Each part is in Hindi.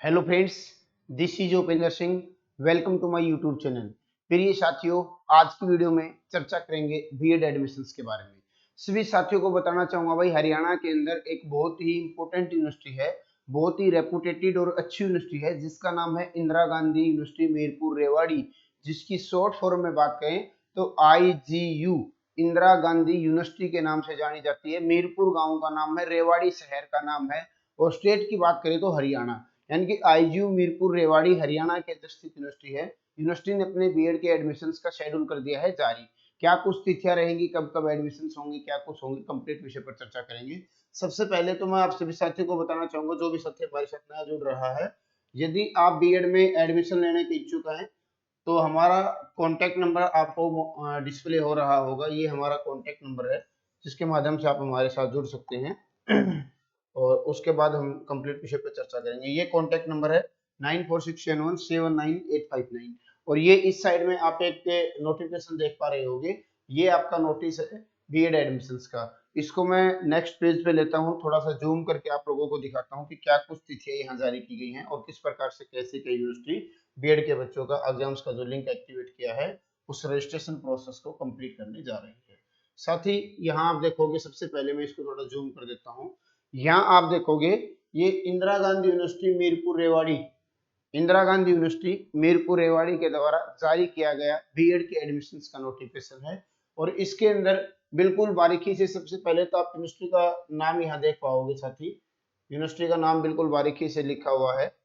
Hello friends, this is Upendra Singh. Welcome to my YouTube channel. प्रिय साथियों, आज की वीडियो में चर्चा करेंगे बीएड एडमिशन्स के बारे में। सभी साथियों को बताना चाहूंगा भाई, हरियाणा के अंदर एक बहुत ही इंपॉर्टेंट यूनिवर्सिटी है, बहुत ही रेपुटेटेड और अच्छी यूनिवर्सिटी है, जिसका नाम है इंदिरा गांधी यूनिवर्सिटी मीरपुर रेवाड़ी। जिसकी शॉर्ट फॉर्म में बात करें तो IGU इंदिरा गांधी यूनिवर्सिटी के नाम से जानी जाती है। मीरपुर गांव का नाम है, रेवाड़ी शहर का नाम है, और स्टेट की बात करें तो हरियाणा, यानी कि IGU मीरपुर रेवाड़ी हरियाणा के अंदर स्थित यूनिवर्सिटी है। यूनिवर्सिटी ने अपने बीएड के एडमिशन्स का शेड्यूल कर दिया है जारी। क्या कुछ तिथियां रहेंगी, कब कब एडमिशन्स होंगे, क्या कुछ होंगे, कंप्लीट विषय पर चर्चा करेंगे। सबसे पहले तो मैं आप सभी साथियों को बताना चाहूंगा, जो भी साथी हमारे साथ नया जुड़ रहा है, यदि आप बीएड में एडमिशन लेने के इच्छुक हैं तो हमारा कॉन्टैक्ट नंबर आपको डिस्प्ले हो रहा होगा। ये हमारा कॉन्टैक्ट नंबर है, जिसके माध्यम से आप हमारे साथ जुड़ सकते हैं। और उसके बाद हम कंप्लीट विषय पर चर्चा करेंगे। ये कॉन्टैक्ट नंबर है 9467179859। और ये इस साइड में आप एक नोटिफिकेशन देख पा रहे होंगे, ये आपका नोटिस है बीएड एडमिशन्स का। इसको मैं नेक्स्ट पेज पे लेता हूँ, थोड़ा सा जूम करके आप लोगों को दिखाता हूँ कि क्या कुछ तिथियां यहाँ जारी की गई हैं और किस प्रकार से कैसे कई यूनिवर्सिटी बीएड के बच्चों का एग्जाम्स का जो लिंक एक्टिवेट किया है, उस रजिस्ट्रेशन प्रोसेस को कंप्लीट करने जा रही है। साथ ही यहाँ आप देखोगे, सबसे पहले मैं इसको थोड़ा जूम कर देता हूँ। यहाँ आप देखोगे ये इंदिरा गांधी यूनिवर्सिटी मीरपुर रेवाड़ी, इंदिरा गांधी यूनिवर्सिटी मीरपुर रेवाड़ी के द्वारा जारी किया गया बीएड के एडमिशन्स का नोटिफिकेशन है। और इसके अंदर बिल्कुल बारीकी से, सबसे पहले तो आप यूनिवर्सिटी का नाम यहाँ देख पाओगे साथी, यूनिवर्सिटी का नाम बिल्कुल बारीकी से लिखा हुआ है।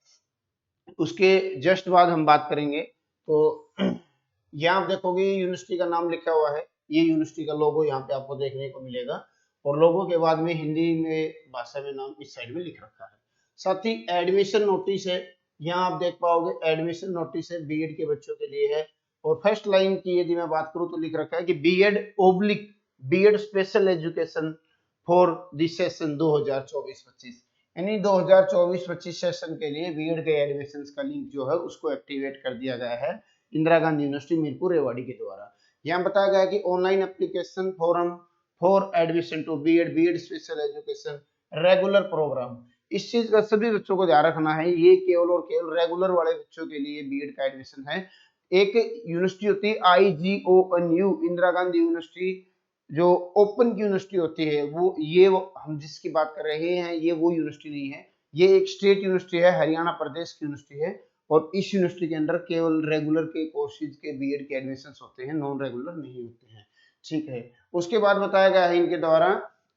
उसके जस्ट बाद हम बात करेंगे तो यहाँ आप देखोगे यूनिवर्सिटी का नाम लिखा हुआ है, ये यूनिवर्सिटी का लोगो यहाँ पे आपको देखने को मिलेगा। और लोगों के बाद में हिंदी में भाषा में नाम इस साइड में लिख रखा है। साथ ही एडमिशन नोटिस है, यहाँ आप देख पाओगे एडमिशन नोटिस है, बीएड के बच्चों के लिए है। और फर्स्ट लाइन की यदि मैं बात करूँ तो लिख रखा है कि BEd special education for this session 2024-25, यानी 2024-25 सेशन के लिए बीएड के एडमिशन्स का लिंक जो है उसको एक्टिवेट कर दिया गया है इंदिरा गांधी यूनिवर्सिटी मीरपुर रेवाड़ी के द्वारा। यहाँ बताया गया कि online application form for admission to BEd special education regular program. इस चीज का सभी बच्चों को ध्यान रखना है, ये केवल और केवल रेगुलर वाले बच्चों के लिए बीएड का एडमिशन है। एक यूनिवर्सिटी होती है IGONU इंदिरा गांधी यूनिवर्सिटी, जो ओपन की यूनिवर्सिटी होती है, वो हम जिसकी बात कर रहे हैं ये वो यूनिवर्सिटी नहीं है। ये एक स्टेट यूनिवर्सिटी है, हरियाणा प्रदेश की यूनिवर्सिटी है। और इस यूनिवर्सिटी के अंदर केवल रेगुलर के कोर्सेज के बीएड के एडमिशन होते हैं, नॉन रेगुलर नहीं होते हैं। ठीक है। उसके बाद बताया गया है इनके द्वारा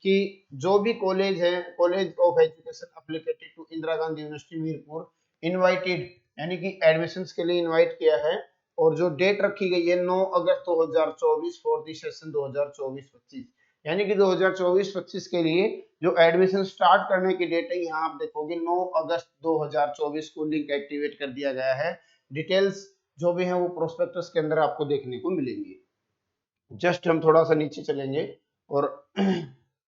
कि जो भी कॉलेज है, college of education affiliated to Indira Gandhi university Mirpur invited, यानी कि एडमिशंस के लिए इनवाइट किया है। और जो डेट रखी गई है 9 अगस्त 2024 फॉर दी सेशन 2024-25, यानी कि 2024-25 के लिए जो एडमिशन स्टार्ट करने की डेट है, यहाँ आप देखोगे 9 अगस्त 2024 को लिंक एक्टिवेट कर दिया गया है। डिटेल्स जो भी है वो प्रोस्पेक्टस के अंदर आपको देखने को मिलेंगी। जस्ट हम थोड़ा सा नीचे चलेंगे और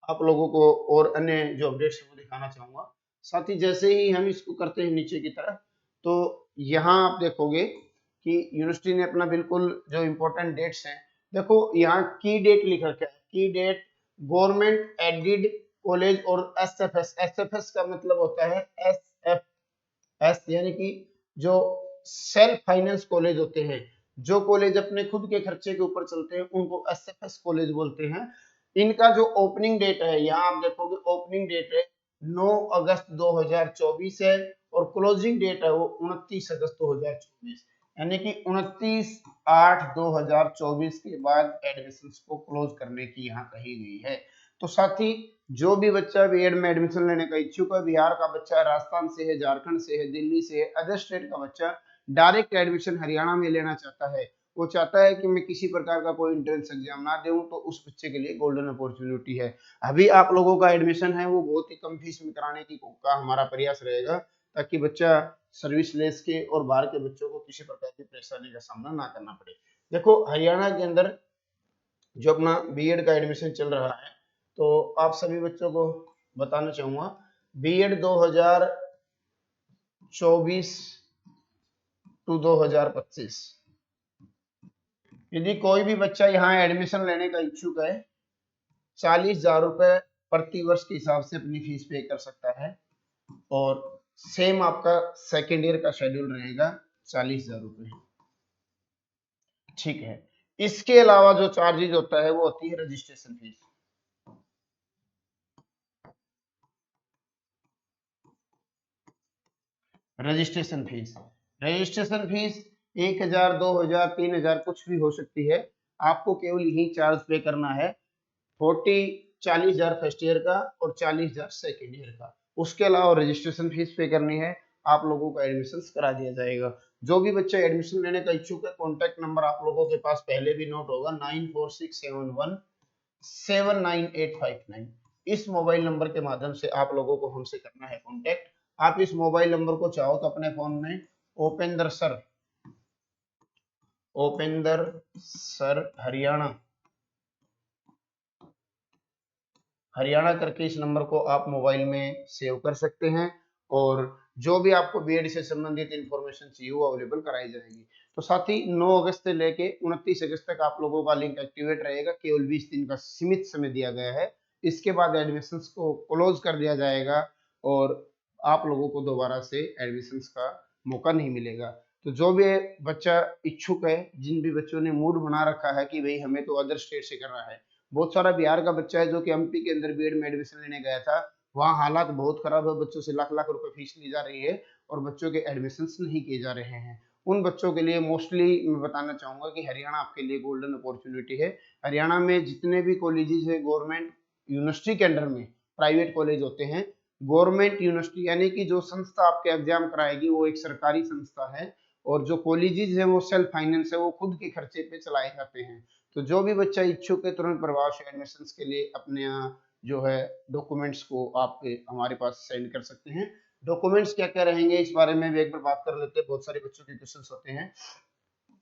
आप लोगों को और अन्य जो अपडेट्स है वो दिखाना चाहूंगा। साथ ही जैसे ही हम इसको करते हैं नीचे की तरफ, तो यहाँ आप देखोगे कि यूनिवर्सिटी ने अपना बिल्कुल जो इम्पोर्टेंट डेट्स हैं, देखो यहाँ की डेट लिख रखा है, की डेट गवर्नमेंट एडेड कॉलेज और एसएफएस का मतलब होता है एसएफएस, यानी कि जो सेल्फ फाइनेंस कॉलेज होते हैं, जो कॉलेज अपने खुद के खर्चे के ऊपर चलते हैं, उनको एसएफएस कॉलेज बोलते हैं। इनका जो ओपनिंग डेट है, यहाँ आप देखोगे ओपनिंग डेट है 9 अगस्त 2024 है, और क्लोजिंग डेट है वो 29 अगस्त 2024, यानी कि 29/8/2024 के बाद एडमिशंस को क्लोज करने की यहाँ कही गई है। तो साथ ही जो भी बच्चा बीएड में एडमिशन लेने का इच्छुक है, बिहार का बच्चा, राजस्थान से है, झारखंड से है, दिल्ली से है, अदर स्टेट का बच्चा डायरेक्ट एडमिशन हरियाणा में लेना चाहता है, वो चाहता है कि मैं किसी प्रकार का कोई एंट्रेंस एग्जाम ना दूं, तो उस बच्चे के लिए गोल्डन अपॉर्चुनिटी है। अभी आप लोगों का एडमिशन है वो बहुत ही कम फीस में कराने की का हमारा प्रयास रहेगा, ताकि बच्चा सर्विस ले सके और बाहर के बच्चों को किसी प्रकार की परेशानी का सामना ना करना पड़े। देखो हरियाणा के अंदर जो अपना बीएड का एडमिशन चल रहा है, तो आप सभी बच्चों को बताना चाहूंगा, बीएड 2024 टू 2025, यदि कोई भी बच्चा यहाँ एडमिशन लेने का इच्छुक है, 40,000 रुपए प्रति वर्ष के हिसाब से अपनी फीस पे कर सकता है। और सेम आपका सेकेंड ईयर का शेड्यूल रहेगा 40,000 रुपये। ठीक है, इसके अलावा जो चार्जेज होता है वो होती है रजिस्ट्रेशन फीस। रजिस्ट्रेशन फीस 1,000, 2,000, 3,000 कुछ भी हो सकती है। आपको केवल यही चार्ज पे करना है, 40,000 फर्स्ट ईयर का और 40,000 सेकेंड ईयर का। उसके अलावा रजिस्ट्रेशन फीस पे करनी है, आप लोगों का एडमिशन करा दिया जाएगा। जो भी बच्चा एडमिशन लेने का इच्छुक है, कॉन्टैक्ट नंबर आप लोगों के पास पहले भी नोट होगा, 9467179859। इस मोबाइल नंबर के माध्यम से आप लोगों को हमसे करना है कॉन्टैक्ट। आप इस मोबाइल नंबर को चाहो तो अपने फोन में ओपेंद्र सर हरियाणा करके इस नंबर को आप मोबाइल में सेव कर सकते हैं, और जो भी आपको बीएड से संबंधित इंफॉर्मेशन चाहिए वो अवेलेबल कराई जाएगी। तो साथ ही 9 अगस्त से लेके 29 अगस्त तक आप लोगों का लिंक एक्टिवेट रहेगा, केवल 20 दिन का सीमित समय दिया गया है। इसके बाद एडमिशंस को क्लोज कर दिया जाएगा और आप लोगों को दोबारा से एडमिशंस का मौका नहीं मिलेगा। तो जो भी बच्चा इच्छुक है, जिन भी बच्चों ने मूड बना रखा है कि भाई हमें तो अदर स्टेट से करना है, बहुत सारा बिहार का बच्चा है जो कि एमपी के अंदर बीएड में एडमिशन लेने गया था, वहाँ हालात बहुत खराब है, बच्चों से लाख लाख रुपए फीस ली जा रही है और बच्चों के एडमिशन नहीं किए जा रहे हैं। उन बच्चों के लिए मोस्टली मैं बताना चाहूंगा कि हरियाणा आपके लिए गोल्डन अपॉर्चुनिटी है। हरियाणा में जितने भी कॉलेजेस है गवर्नमेंट यूनिवर्सिटी के अंडर में, प्राइवेट कॉलेज होते हैं, गवर्नमेंट यूनिवर्सिटी यानी कि जो संस्था आपके एग्जाम कराएगी वो एक सरकारी संस्था है, और जो कॉलेजेस है वो सेल्फ फाइनेंस है, वो खुद के खर्चे पे चलाए जाते हैं। तो जो भी बच्चा इच्छुक है तुरंत प्रभाव से एडमिशन के लिए अपने यहाँ जो है डॉक्यूमेंट्स को आप हमारे पास सेंड कर सकते हैं। डॉक्यूमेंट्स क्या क्या रहेंगे इस बारे में भी एक बार बात कर लेते हैं, बहुत सारे बच्चों के क्वेश्चंस होते हैं।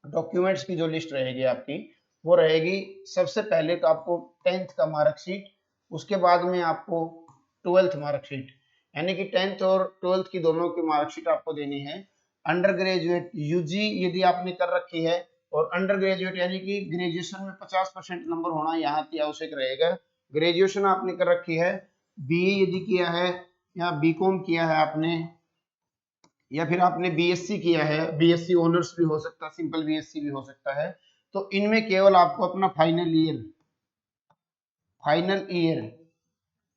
डॉक्यूमेंट्स की जो लिस्ट रहेगी आपकी, वो रहेगी सबसे पहले तो आपको 10th का मार्कशीट, उसके बाद में आपको 12th मार्कशीट, यानी कि 10th और 12th की दोनों की मार्कशीट आपको देनी है। अंडर ग्रेजुएट यूजी यदि आपने कर रखी है, और अंडर ग्रेजुएट यानी कि ग्रेजुएशन में 50% नंबर होना यहाँ की आवश्यक रहेगा। ग्रेजुएशन आपने कर रखी है, बीए यदि किया है या बीकॉम किया है आपने, या फिर आपने बीएससी किया है, बीएससी ऑनर्स भी हो सकता है, सिंपल बीएससी भी हो सकता है, तो इनमें केवल आपको अपना फाइनल ईयर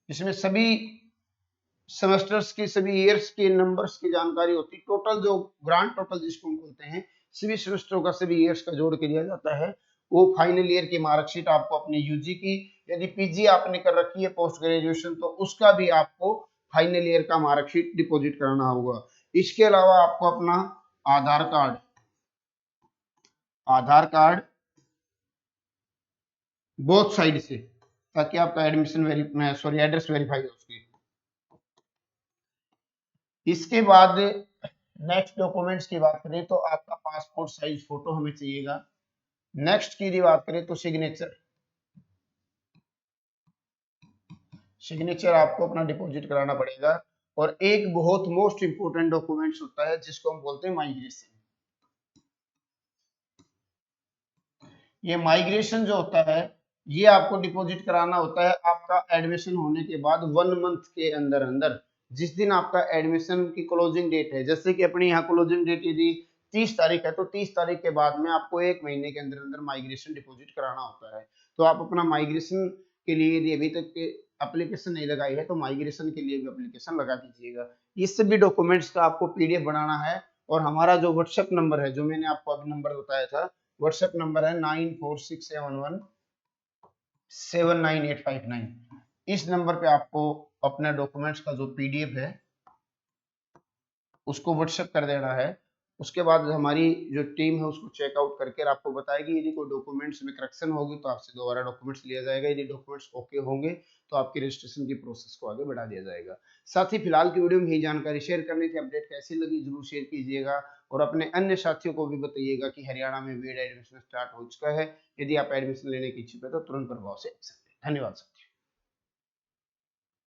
जिसमें सभी सेमेस्टर्स की, सभी ईयर्स के नंबर्स की जानकारी होती है, टोटल जो ग्रांड टोटल जिसको हम बोलते हैं, सभी सेमेस्टरों का सभी ईयर्स का जोड़ के दिया जाता है, वो फाइनल ईयर की मार्कशीट आपको अपनी यूजी की, यदि पीजी आपने कर रखी है पोस्ट ग्रेजुएशन तो उसका भी आपको फाइनल ईयर का मार्कशीट डिपॉजिट कराना होगा। इसके अलावा आपको अपना आधार कार्ड बोथ साइड से, ताकि आपका एड्रेस वेरीफाई हो सके। इसके बाद नेक्स्ट डॉक्यूमेंट्स की बात करें तो आपका पासपोर्ट साइज फोटो हमें चाहिएगा। नेक्स्ट की बात करें तो सिग्नेचर आपको अपना डिपॉजिट कराना पड़ेगा। और एक बहुत मोस्ट इंपोर्टेंट डॉक्यूमेंट्स होता है जिसको हम बोलते हैं माइग्रेशन। ये माइग्रेशन जो होता है ये आपको डिपॉजिट कराना होता है आपका एडमिशन होने के बाद 1 मंथ के अंदर अंदर, जिस दिन आपका एडमिशन की क्लोजिंग डेट है, जैसे कि अपनी यहाँ क्लोजिंग डेट यदि 30 तारीख है तो 30 तारीख के बाद में आपको 1 महीने के अंदर अंदर माइग्रेशन डिपॉजिट कराना होता है। तो आप अपना माइग्रेशन के लिए यदि अभी तक एप्लीकेशन नहीं लगाई है तो माइग्रेशन के लिए भी एप्लीकेशन लगा दीजिएगा। इस सभी डॉक्यूमेंट्स का आपको पीडीएफ बनाना है, और हमारा जो व्हाट्सएप नंबर है, जो मैंने आपको अभी नंबर बताया था, व्हाट्सएप नंबर है 9467179859। इस नंबर पे आपको अपने डॉक्यूमेंट्स का जो पीडीएफ है उसको व्हाट्सएप कर देना है। उसके बाद हमारी जो टीम है उसको चेकआउट करके आपको बताएगी, यदि कोई डॉक्यूमेंट्स में करेक्शन होगी तो आपसे दोबारा डॉक्यूमेंट्स लिया जाएगा, यदि डॉक्यूमेंट्स ओके होंगे तो आपकी रजिस्ट्रेशन की प्रोसेस को आगे बढ़ा दिया जाएगा। साथ ही फिलहाल की वीडियो में यही जानकारी शेयर करनी थी। अपडेट कैसी लगी जरूर शेयर कीजिएगा, और अपने अन्य साथियों को भी बताइएगा कि हरियाणा में बीएड एडमिशन स्टार्ट हो चुका है। यदि आप एडमिशन लेने की इच्छुक है तो तुरंत प्रभाव से धन्यवाद।